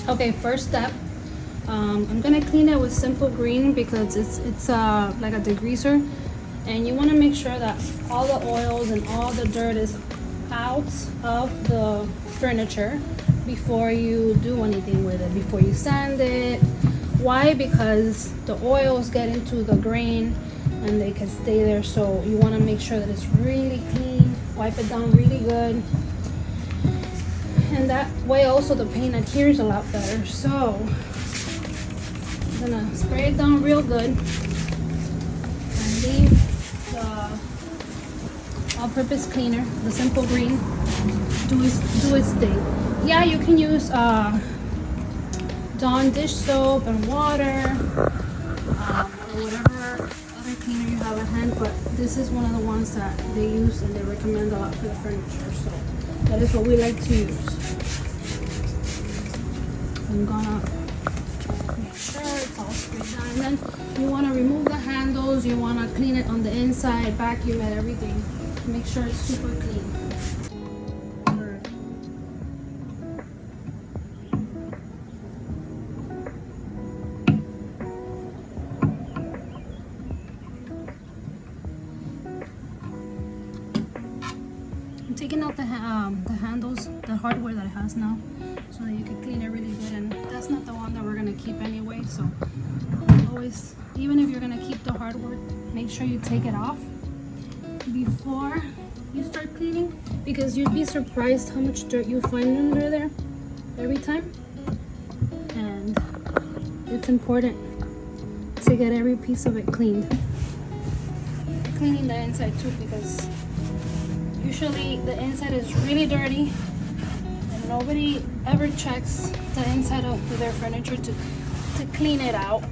Okay, first step, I'm gonna clean it with simple green because it's like a degreaser, and you want to make sure that all the oils and all the dirt is out of the furniture before you do anything with it, before you sand it. Why? Because the oils get into the grain and they can stay there, so you want to make sure that it's really clean. Wipe it down really good, and that way also the paint adheres a lot better. So I'm gonna spray it down real good and leave the all-purpose cleaner, the simple green, do its thing. Yeah, you can use Dawn dish soap and water, or whatever other cleaner you have at hand, but this is one of the ones that they use and they recommend a lot for the furniture, so that is what we like to use. I'm gonna make sure it's all sprayed down, and then you want to remove the handles, you want to clean it on the inside, vacuum it, everything. Make sure it's super clean. I'm taking out the handles, the hardware that it has now, so that you can clean it really good. And that's not the one that we're gonna keep anyway. So always, even if you're gonna keep the hardware, make sure you take it off before you start cleaning, because you'd be surprised how much dirt you find under there every time. And it's important to get every piece of it cleaned. Cleaning the inside too, because usually the inside is really dirty and nobody ever checks the inside of their furniture to clean it out.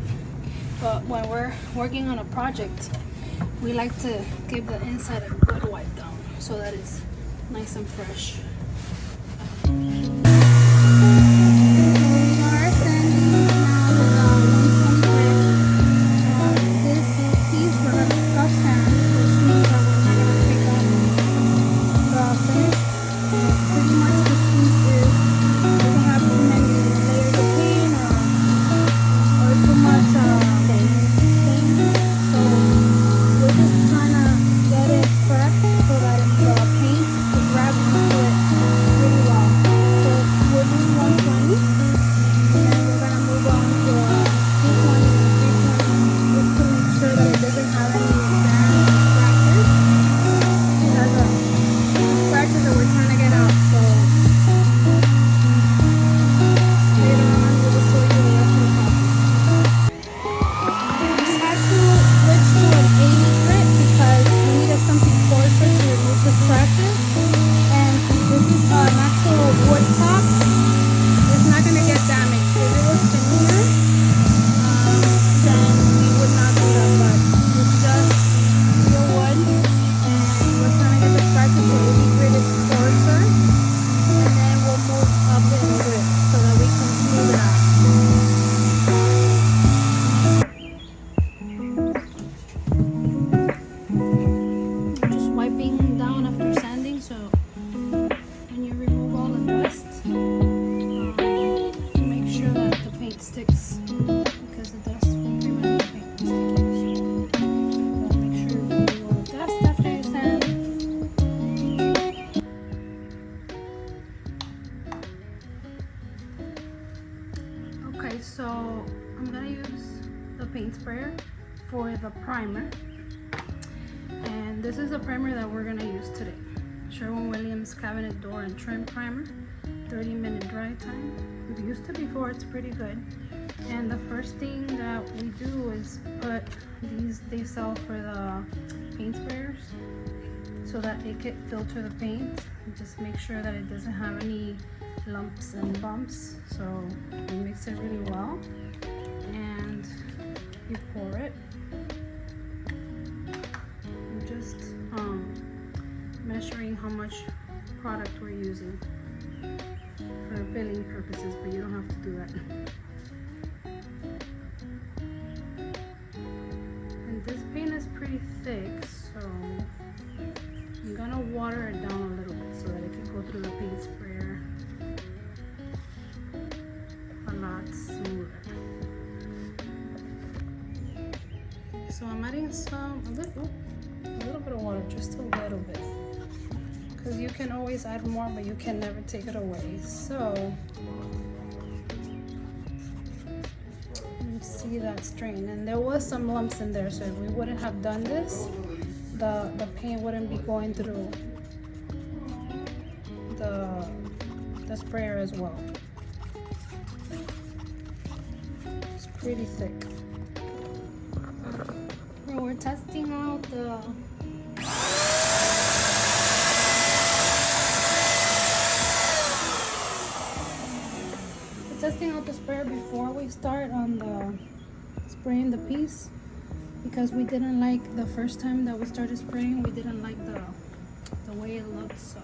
But when we're working on a project, we like to give the inside a good wipe down so that it's nice and fresh. Okay, so I'm gonna use the paint sprayer for the primer, and this is the primer that we're gonna use today. Sherwin-Williams Cabinet Door and Trim Primer, 30-minute dry time. We've used it before, it's pretty good. And the first thing that we do is put these, they sell for the paint sprayers, so that it can filter the paint and just make sure that it doesn't have any lumps and bumps. So you mix it really well and you pour it. I'm just measuring how much product we're using for billing purposes, but you don't have to do that. And this paint is pretty thick, so I'm gonna water it down a little bit so that it can go through the paint sprayer a So I'm adding a little bit of water, just a little bit, because you can always add more, but you can never take it away. So you see that strain, and there was some lumps in there, so if we wouldn't have done this, the paint wouldn't be going through the sprayer as well. It's pretty thick. And we're testing out the sprayer before we start on the spraying the piece, because we didn't like the first time that we started spraying, we didn't like the way it looked. So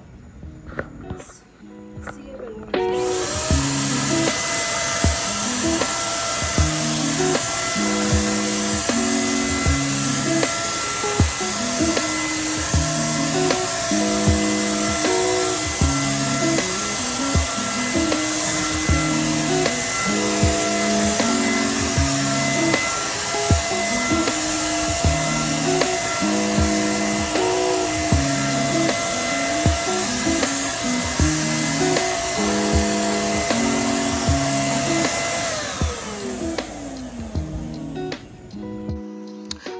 let's see if it works.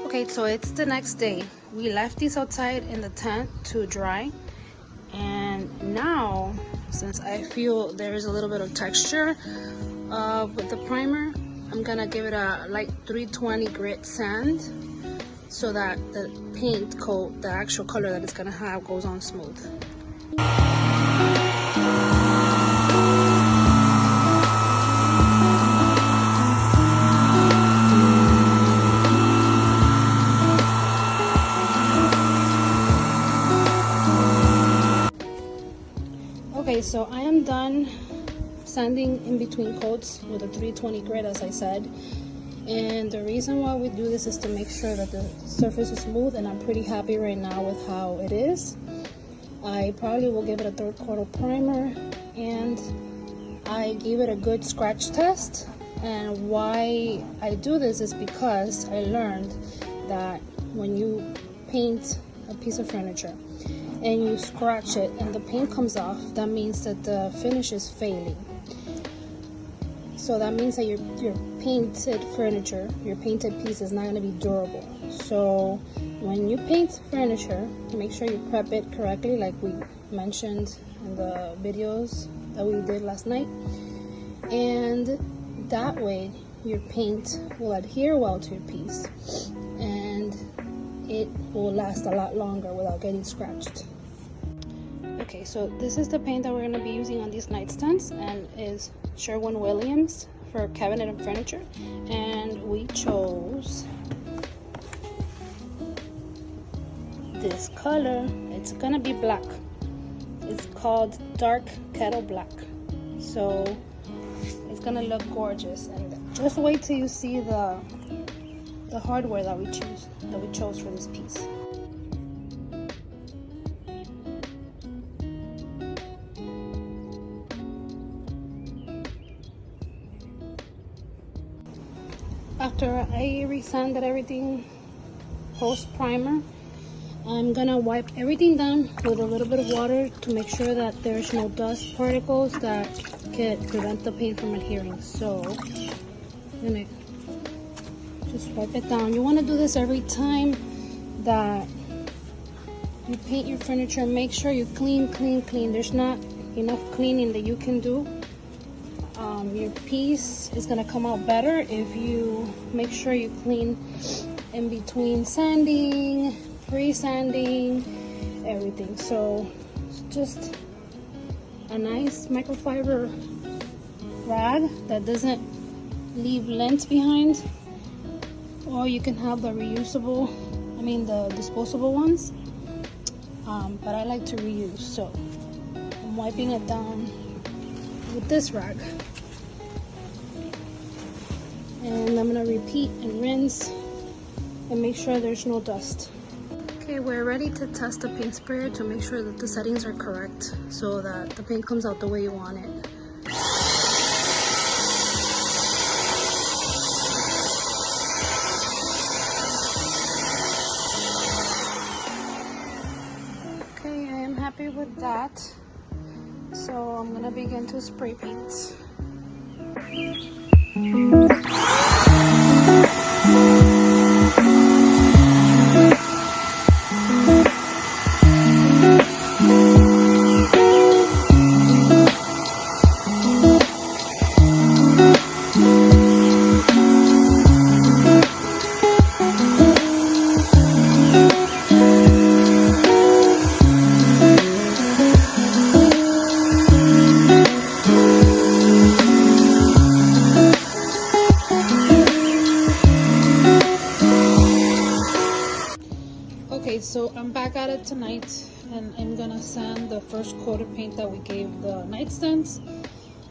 Okay, so it's the next day. We left these outside in the tent to dry, and now, since I feel there is a little bit of texture with the primer, I'm gonna give it a light 320 grit sand so that the paint coat, the actual color that it's gonna have, goes on smooth. Okay, so I am done sanding in between coats with a 320 grit, as I said. And the reason why we do this is to make sure that the surface is smooth, and I'm pretty happy right now with how it is. I probably will give it a 3rd coat of primer, and I gave it a good scratch test. And why I do this is because I learned that when you paint a piece of furniture and you scratch it and the paint comes off, that means that the finish is failing. So that means that your painted furniture, your painted piece, is not going to be durable. So when you paint furniture, make sure you prep it correctly, like we mentioned in the videos that we did last night. And that way your paint will adhere well to your piece, and it will last a lot longer without getting scratched. Okay, so this is the paint that we're going to be using on these nightstands, and is Sherwin-Williams for cabinet and furniture. And we chose this color. It's gonna be black. It's called dark kettle black. So it's gonna look gorgeous, and just wait till you see the hardware that we chose for this piece. After I resanded everything post primer, I'm gonna wipe everything down with a little bit of water to make sure that there's no dust particles that could prevent the paint from adhering. So I'm gonna just wipe it down. You want to do this every time that you paint your furniture. Make sure you clean. There's not enough cleaning that you can do. Your piece is gonna come out better if you make sure you clean in between sanding, pre-sanding, everything. So it's just a nice microfiber rag that doesn't leave lint behind, or you can have the reusable, the disposable ones, but I like to reuse. So I'm wiping it down with this rag, and I'm gonna repeat and rinse and make sure there's no dust. Okay, we're ready to test the paint sprayer to make sure that the settings are correct so that the paint comes out the way you want it. begin to spray paint. Okay, so I'm back at it tonight, and I'm gonna sand the first coat of paint that we gave the nightstands,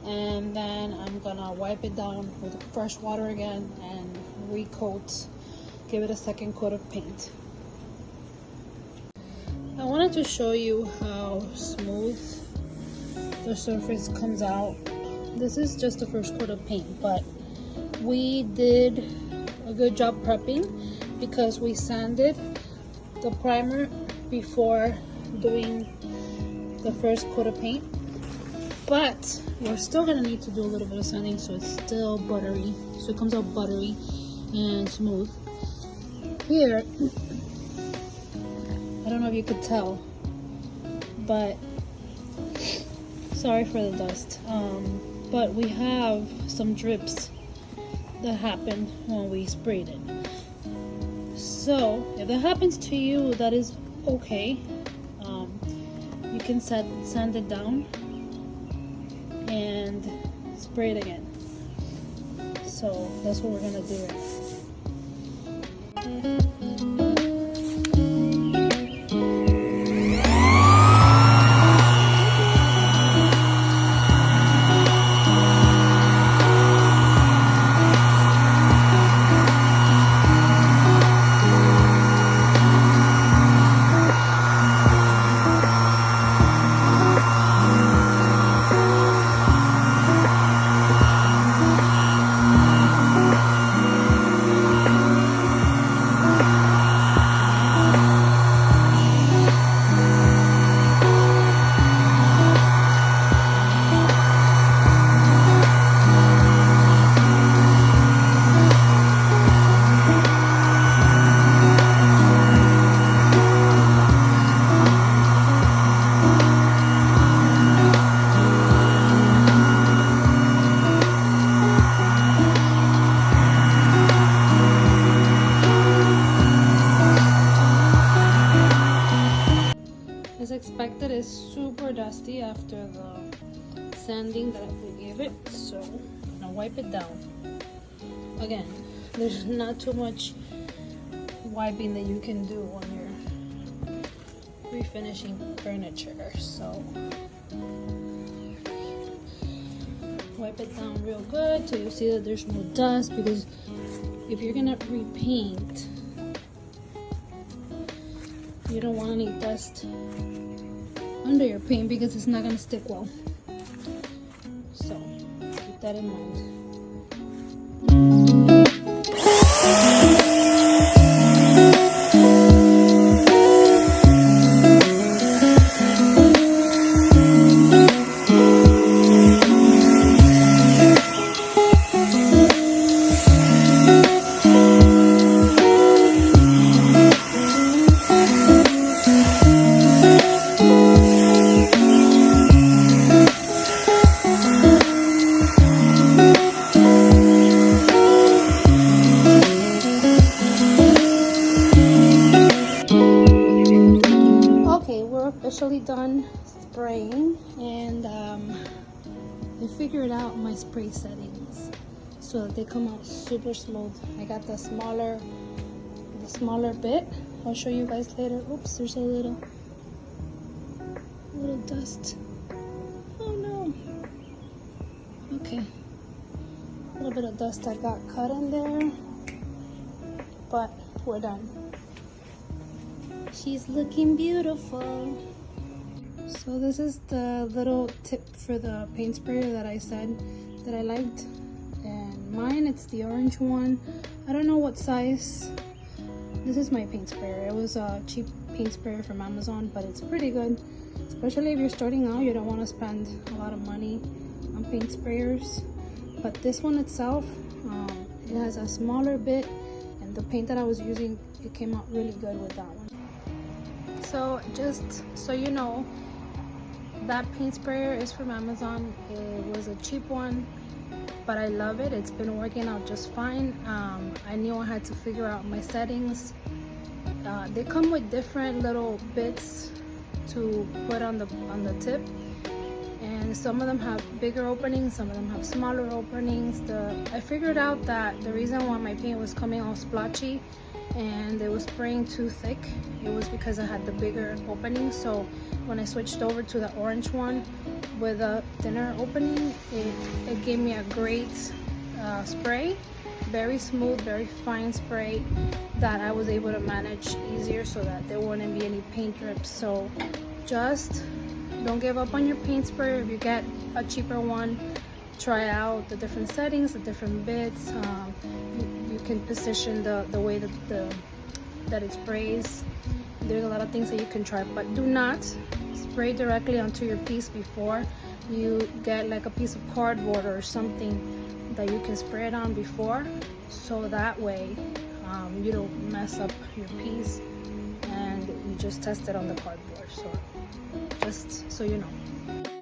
and then I'm gonna wipe it down with fresh water again and recoat, give it a second coat of paint. I wanted to show you how smooth the surface comes out. This is just the first coat of paint, but we did a good job prepping because we sanded the primer before doing the first coat of paint, but we're still gonna need to do a little bit of sanding so it's still buttery, so it comes out buttery and smooth. Here, I don't know if you could tell, but sorry for the dust, but we have some drips that happened when we sprayed it. So if that happens to you, that is okay. You can sand it down and spray it again. So that's what we're gonna do right now. As expected, it's super dusty after the sanding that we gave it, so I'm gonna wipe it down. Again, there's not too much wiping that you can do when you're refinishing furniture, so wipe it down real good till you see that there's no dust, because if you're gonna repaint, you don't want any dust under your paint because it's not going to stick well. So keep that in mind. Officially done spraying, and I figured out my spray settings so that they come out super smooth. I got the smaller bit. I'll show you guys later. Oops, there's a little dust. Oh no. Okay, a little bit of dust that got cut in there, but we're done. She's looking beautiful. So this is the little tip for the paint sprayer that I said that I liked, and mine, it's the orange one. I don't know what size. This is my paint sprayer. It was a cheap paint sprayer from Amazon, but it's pretty good, especially if you're starting out. You don't want to spend a lot of money on paint sprayers. But this one itself, it has a smaller bit, and the paint that I was using, it came out really good with that one. So just so you know, that paint sprayer is from Amazon. It was a cheap one, but I love it. It's been working out just fine. I knew I had to figure out my settings. They come with different little bits to put on the tip, and some of them have bigger openings, some of them have smaller openings. I figured out that the reason why my paint was coming all splotchy and it was spraying too thick, it was because I had the bigger opening. So when I switched over to the orange one with a thinner opening, it gave me a great spray, very smooth, very fine spray that I was able to manage easier so that there wouldn't be any paint drips. So just don't give up on your paint sprayer. If you get a cheaper one, try out the different settings, the different bits. You can position the way that it sprays. There's a lot of things that you can try, but do not spray directly onto your piece before you get like a piece of cardboard or something that you can spray it on before, so that way you don't mess up your piece, and you just test it on the cardboard. So just so you know.